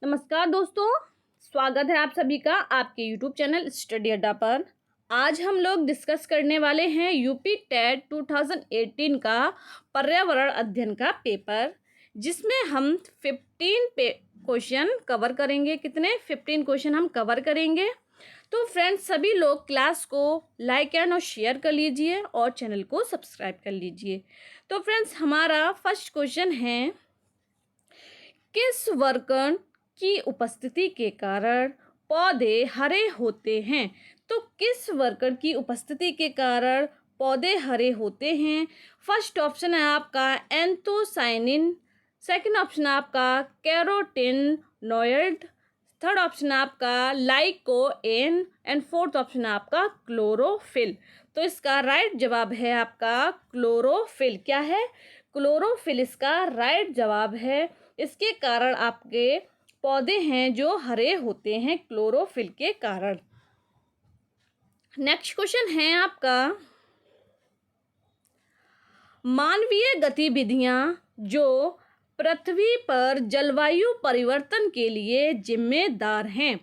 नमस्कार दोस्तों, स्वागत है आप सभी का आपके यूट्यूब चैनल स्टडी अड्डा पर। आज हम लोग डिस्कस करने वाले हैं यूपी टेट 2018 का पर्यावरण अध्ययन का पेपर, जिसमें हम 15 क्वेश्चन कवर करेंगे। कितने 15 क्वेश्चन हम कवर करेंगे। तो फ्रेंड्स, सभी लोग क्लास को लाइक एंड और शेयर कर लीजिए और चैनल को सब्सक्राइब कर लीजिए। तो फ्रेंड्स, हमारा फर्स्ट क्वेश्चन है, किस वर्णन की उपस्थिति के कारण पौधे हरे होते हैं। तो किस वर्णन की उपस्थिति के कारण पौधे हरे होते हैं। फर्स्ट ऑप्शन है आपका एंथोसाइनिन, सेकंड ऑप्शन आपका कैरोटीनॉयड, थर्ड ऑप्शन आपका लाइकोएन एंड फोर्थ ऑप्शन आपका क्लोरोफिल। तो इसका राइट जवाब है आपका क्लोरोफिल। क्या है? क्लोरोफिल इसका राइट जवाब है। इसके कारण आपके पौधे हैं जो हरे होते हैं क्लोरोफिल के कारण। नेक्स्ट क्वेश्चन है आपका, मानवीय गतिविधियां जो पृथ्वी पर जलवायु परिवर्तन के लिए जिम्मेदार हैं।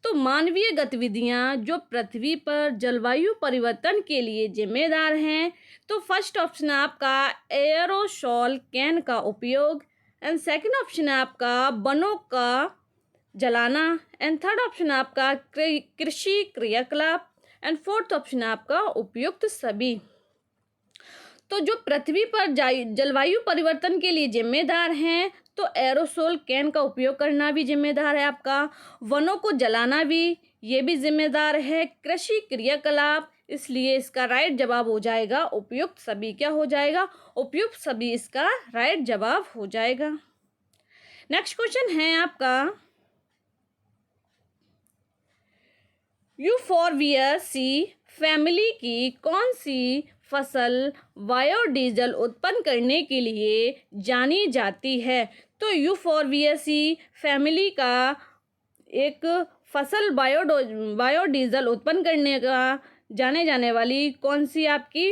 तो मानवीय गतिविधियां जो पृथ्वी पर जलवायु परिवर्तन के लिए जिम्मेदार हैं। तो फर्स्ट ऑप्शन आपका एयरोसॉल कैन का उपयोग, एंड सेकंड ऑप्शन है आपका वनों का जलाना, एंड थर्ड ऑप्शन आपका कृषि क्रियाकलाप, एंड फोर्थ ऑप्शन आपका उपयुक्त सभी। तो जो पृथ्वी पर जलवायु परिवर्तन के लिए जिम्मेदार हैं, तो एरोसोल कैन का उपयोग करना भी जिम्मेदार है आपका, वनों को जलाना भी ये भी जिम्मेदार है, कृषि क्रियाकलाप, इसलिए इसका राइट जवाब हो जाएगा उपयुक्त सभी। क्या हो जाएगा? उपयुक्त सभी इसका राइट जवाब हो जाएगा। नेक्स्ट क्वेश्चन है आपका, यूफोर्बिएसी फैमिली की कौन सी फसल बायोडीजल उत्पन्न करने के लिए जानी जाती है। तो यूफोर्बिएसी फैमिली का एक फसल बायोडीजल उत्पन्न करने का जाने जाने वाली कौन सी आपकी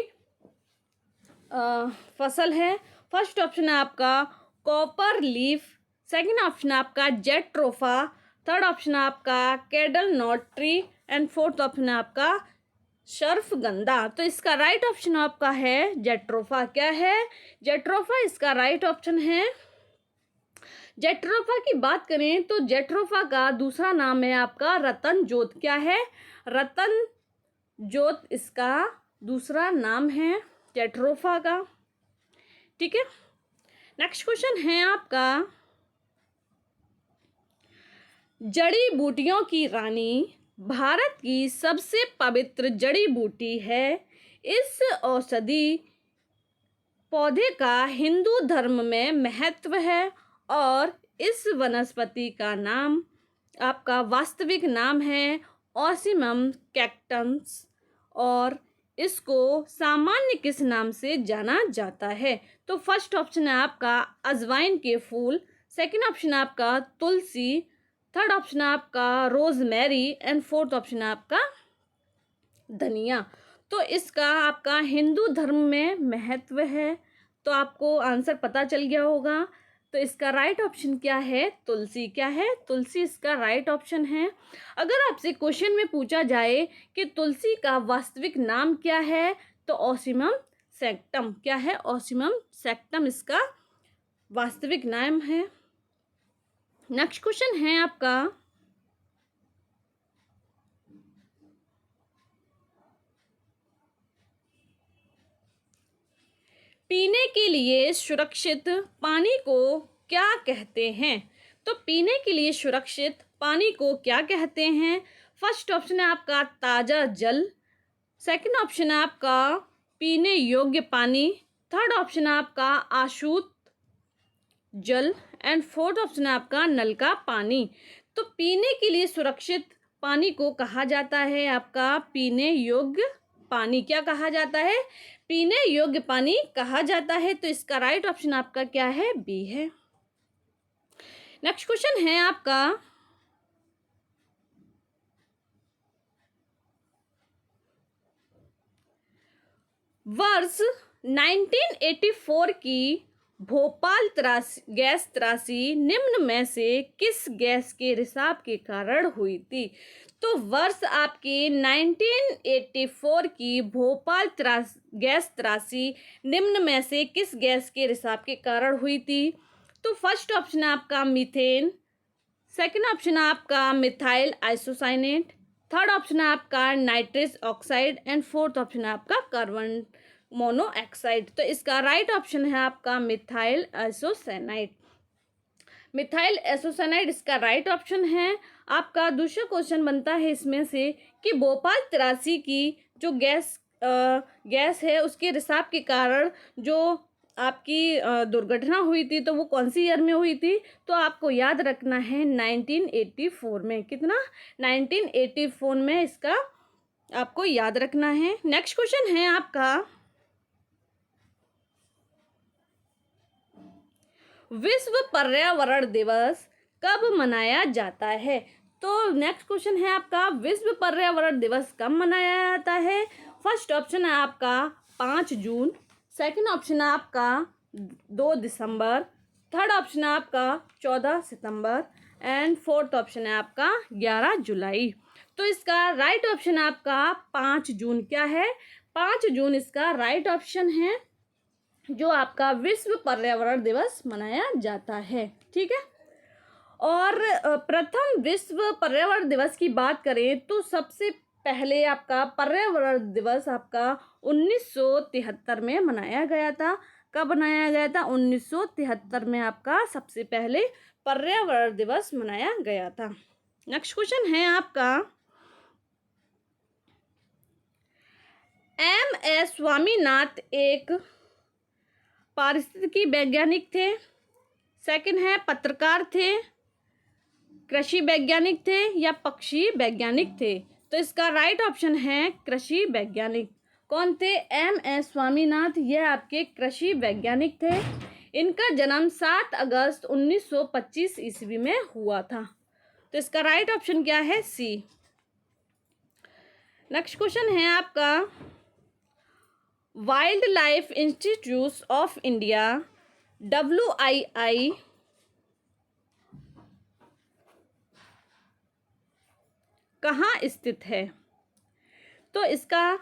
फसल है। फर्स्ट ऑप्शन है आपका कॉपर लीफ, सेकंड ऑप्शन आपका जेट्रोफा, थर्ड ऑप्शन आपका cattle not tree, and fourth option आपका शर्फगंधा। तो इसका राइट ऑप्शन आपका है जेट्रोफा। क्या है? जेट्रोफा इसका राइट ऑप्शन है। जेट्रोफा की बात करें तो जेट्रोफा का दूसरा नाम है आपका रतन जोत। क्या है? रतन जोत इसका दूसरा नाम है जेट्रोफा का। ठीक है। नेक्स्ट क्वेश्चन है आपका, जड़ी बूटियों की रानी भारत की सबसे पवित्र जड़ी बूटी है। इस औषधि पौधे का हिंदू धर्म में महत्व है और इस वनस्पति का नाम आपका वास्तविक नाम है ऑसिमम कैक्टस, और इसको सामान्य किस नाम से जाना जाता है। तो फर्स्ट ऑप्शन है आपका अजवाइन के फूल, सेकंड ऑप्शन आपका तुलसी, थर्ड ऑप्शन आपका रोजमेरी, एंड फोर्थ ऑप्शन आपका धनिया। तो इसका आपका हिंदू धर्म में महत्व है। तो आपको आंसर पता चल गया होगा। तो इसका राइट ऑप्शन क्या है? तुलसी। क्या है? तुलसी इसका राइट ऑप्शन है। अगर आपसे क्वेश्चन में पूछा जाए कि तुलसी का वास्तविक नाम क्या है, तो ऑसिमम सैक्टम। क्या है? ऑसिमम सैक्टम इसका वास्तविक नाम है। नेक्स्ट क्वेश्चन है आपका, पीने के लिए सुरक्षित पानी को क्या कहते हैं। तो पीने के लिए सुरक्षित पानी को क्या कहते हैं। फर्स्ट ऑप्शन है आपका ताज़ा जल, सेकंड ऑप्शन है आपका पीने योग्य पानी, थर्ड ऑप्शन है आपका आशुद्ध जल, एंड फोर्थ ऑप्शन है आपका नल का पानी। तो पीने के लिए सुरक्षित पानी को कहा जाता है आपका पीने योग्य पानी। क्या कहा जाता है? पीने योग्य पानी कहा जाता है। तो इसका राइट ऑप्शन आपका क्या है? बी है। नेक्स्ट क्वेश्चन है आपका, वर्ष 1984 की भोपाल गैस त्रासदी निम्न में से किस गैस के रिसाव के कारण हुई थी? तो वर्ष आपके 1984 की भोपाल गैस त्रासदी निम्न में से किस गैस के रिसाव के कारण हुई थी? तो फर्स्ट ऑप्शन है आपका मीथेन, सेकंड ऑप्शन है आपका मिथाइल आइसोसाइनेट, थर्ड ऑप्शन है आपका nitrous oxide and fourth option है आपका कार्बन मोनोऑक्साइड। तो इसका राइट ऑप्शन है आपका मिथाइल आइसोसाइनाइड। मिथाइल आइसोसाइनाइड इसका राइट ऑप्शन है। आपका दूसरा क्वेश्चन बनता है इसमें से कि भोपाल त्रासदी की जो गैस है उसके रिसाव के कारण जो आपकी दुर्घटना हुई थी तो वो कौन सी ईयर में हुई थी? तो आपको याद रखना है 1984 में। कितना? 1984 में इसका आपको याद रखना है। नेक्स्ट क्वेश्चन है आपका विश्व पर्यावरण दिवस कब मनाया जाता है? तो नेक्स्ट क्वेश्चन है आपका विश्व पर्यावरण दिवस कब मनाया जाता है? फर्स्ट ऑप्शन है आपका 5 जून, सेकंड ऑप्शन है आपका 2 दिसंबर, थर्ड ऑप्शन है आपका 14 सितंबर एंड फोर्थ ऑप्शन है आपका 11 जुलाई। तो इसका राइट ऑप्शन है आपका 5 जून। क्या है? 5 जून इसका राइट ऑप्शन है जो आपका विश्व पर्यावरण दिवस मनाया जाता है। ठीक है। और प्रथम विश्व पर्यावरण दिवस की बात करें तो सबसे पहले आपका पर्यावरण दिवस आपका 1973 में मनाया गया था। कब मनाया गया था? 1973 में आपका सबसे पहले पर्यावरण दिवस मनाया गया था। नेक्स्ट क्वेश्चन है आपका एस स्वामीनाथन एक पारिस्थितिकी वैज्ञानिक थे, सेकंड है पत्रकार थे, कृषि वैज्ञानिक थे या पक्षी वैज्ञानिक थे? तो इसका राइट ऑप्शन है कृषि वैज्ञानिक। कौन थे? एस स्वामीनाथन, यह आपके कृषि वैज्ञानिक थे। इनका जन्म 7 अगस्त 1925 ईस्वी में हुआ था। तो इसका राइट ऑप्शन क्या है? सी। नेक्स्ट क्वेश्चन है आपका wild life institute of India WII कहाँ स्थित है? तो इसका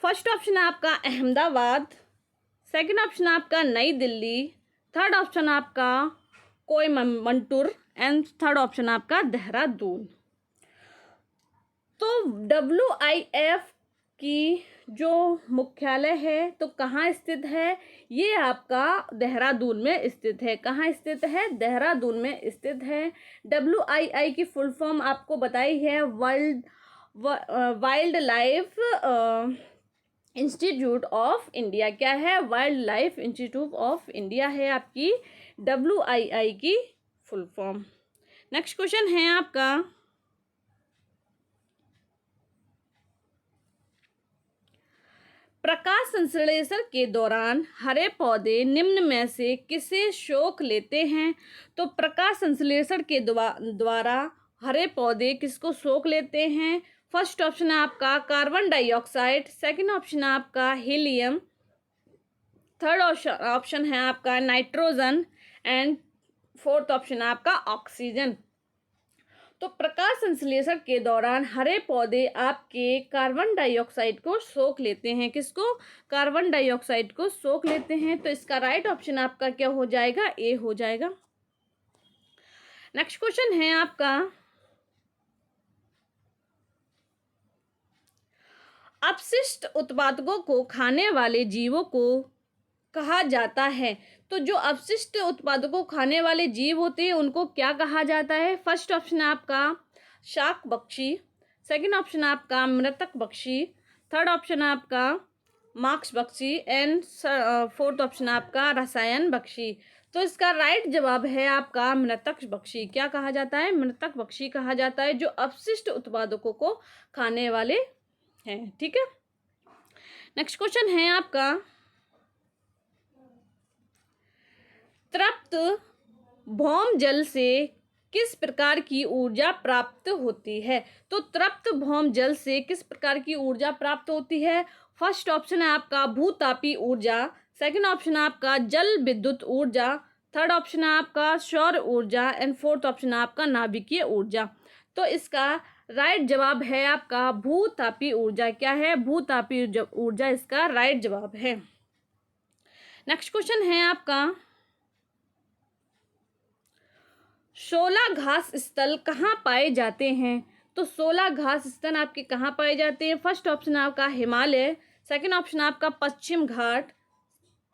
फर्स्ट ऑप्शन है आपका अहमदाबाद, सेकंड ऑप्शन आपका नई दिल्ली, थर्ड ऑप्शन आपका कोयम्बटूर एंड थर्ड ऑप्शन आपका देहरादून। तो WIF की जो मुख्यालय है तो कहाँ स्थित है? ये आपका देहरादून में स्थित है। कहाँ स्थित है? देहरादून में स्थित है। WII की फुल फॉर्म आपको बताई है wild life institute of India. क्या है? Wild life institute of India है आपकी WII की फुल फॉर्म। नेक्स्ट क्वेश्चन है आपका प्रकाश संश्लेषण के दौरान हरे पौधे निम्न में से किसे सोख लेते हैं? तो प्रकाश संश्लेषण के द्वारा हरे पौधे किसको सोख लेते हैं? फर्स्ट ऑप्शन है आपका कार्बन डाइऑक्साइड, सेकंड ऑप्शन है आपका हीलियम, थर्ड ऑप्शन है आपका नाइट्रोजन एंड फोर्थ ऑप्शन है आपका ऑक्सीजन। तो प्रकाश संश्लेषण के दौरान हरे पौधे आपके कार्बन डाइऑक्साइड को सोख लेते हैं। किसको? कार्बन डाइऑक्साइड को सोख लेते हैं। तो इसका राइट ऑप्शन आपका क्या हो जाएगा? ए हो जाएगा। नेक्स्ट क्वेश्चन है आपका अपशिष्ट उत्पादों को खाने वाले जीवों को कहा जाता है? तो जो अपशिष्ट उत्पादों को खाने वाले जीव होते हैं उनको क्या कहा जाता है? फर्स्ट ऑप्शन है आपका शाक बक्षी, सेकंड ऑप्शन है आपका मृतक बक्षी, थर्ड ऑप्शन है आपका मांस बक्षी एंड फोर्थ ऑप्शन है आपका रसायन बक्षी। तो इसका राइट जवाब है आपका मृतक बक्षी। क्या कहा जाता है? मृतक बक्षी कहा जाता है जो अपशिष्ट उत्पादकों को खाने वाले हैं। ठीक है। नेक्स्ट क्वेश्चन है आपका तृप्त भौम जल से किस प्रकार की ऊर्जा प्राप्त होती है? तो तृप्त भौम जल से किस प्रकार की ऊर्जा प्राप्त होती है? फर्स्ट ऑप्शन है आपका भूतापी ऊर्जा, सेकंड ऑप्शन आपका जल विद्युत ऊर्जा, थर्ड ऑप्शन आपका सौर ऊर्जा एंड फोर्थ ऑप्शन आपका नाभिकीय ऊर्जा। तो इसका राइट जवाब है आपका भूतापीय ऊर्जा। क्या है? भूतापीय ऊर्जा इसका राइट जवाब है। नेक्स्ट क्वेश्चन है आपका 16 घास स्थल कहाँ पाए जाते हैं? तो 16 घास स्थल आपके कहाँ पाए जाते हैं? फर्स्ट ऑप्शन आपका हिमालय, सेकंड ऑप्शन आपका पश्चिम घाट,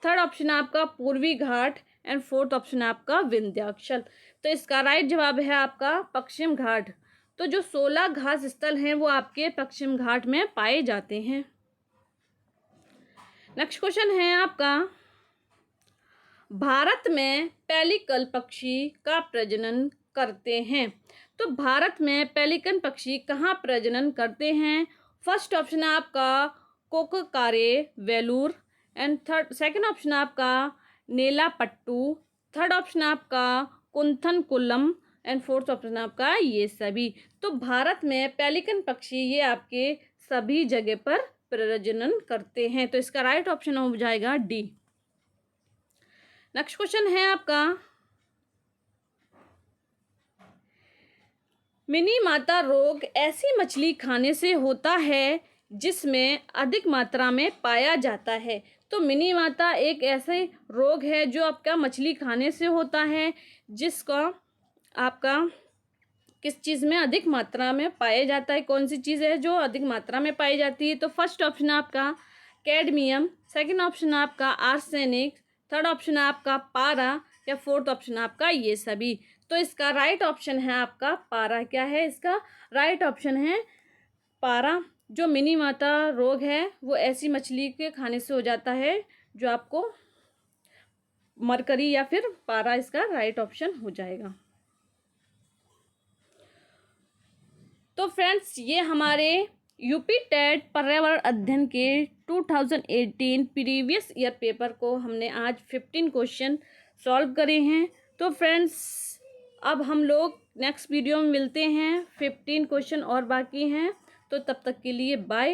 थर्ड ऑप्शन आपका पूर्वी घाट एंड फोर्थ ऑप्शन आपका विंध्याचल। तो इसका राइट जवाब है आपका पश्चिम घाट। तो जो 16 घास स्थल हैं वो आपके पश्चिम घाट में पाए जाते हैं। नेक्स्ट क्वेश्चन है आपका भारत में पेलिकन पक्षी का प्रजनन करते हैं। तो भारत में पेलिकन पक्षी कहाँ प्रजनन करते हैं? फर्स्ट ऑप्शन आपका कोक्कारे वेलूर एंड सेकंड ऑप्शन आपका नेलापट्टू, थर्ड ऑप्शन आपका कुंथनकुलम एंड फोर्थ ऑप्शन आपका ये सभी। तो भारत में पेलिकन पक्षी ये आपके सभी जगह पर प्रजनन करते हैं। तो इसका राइट ऑप्शन हो जाएगा डी। नेक्स्ट क्वेश्चन है आपका मिनी माता रोग ऐसी मछली खाने से होता है जिसमें अधिक मात्रा में पाया जाता है। तो मिनी माता एक ऐसे रोग है जो आपका मछली खाने से होता है, जिसका आपका किस चीज़ में अधिक मात्रा में पाया जाता है? कौन सी चीज़ है जो अधिक मात्रा में पाई जाती है? तो फर्स्ट ऑप्शन आपका कैडमियम, सेकंड ऑप्शन आपका आर्सेनिक, थर्ड ऑप्शन आपका पारा या फोर्थ ऑप्शन आपका ये सभी। तो इसका राइट ऑप्शन है आपका पारा। क्या है इसका राइट ऑप्शन है? पारा। जो मिनी माता रोग है वो ऐसी मछली के खाने से हो जाता है जो आपको मरकरी या फिर पारा, इसका राइट ऑप्शन हो जाएगा। तो फ्रेंड्स ये हमारे यूपी टेट पर्यावरण अध्ययन के 2018 प्रीवियस ईयर पेपर को हमने आज 15 क्वेश्चन सॉल्व करे हैं। तो फ्रेंड्स अब हम लोग नेक्स्ट वीडियो में मिलते हैं, 15 क्वेश्चन और बाकी हैं। तो तब तक के लिए बाय।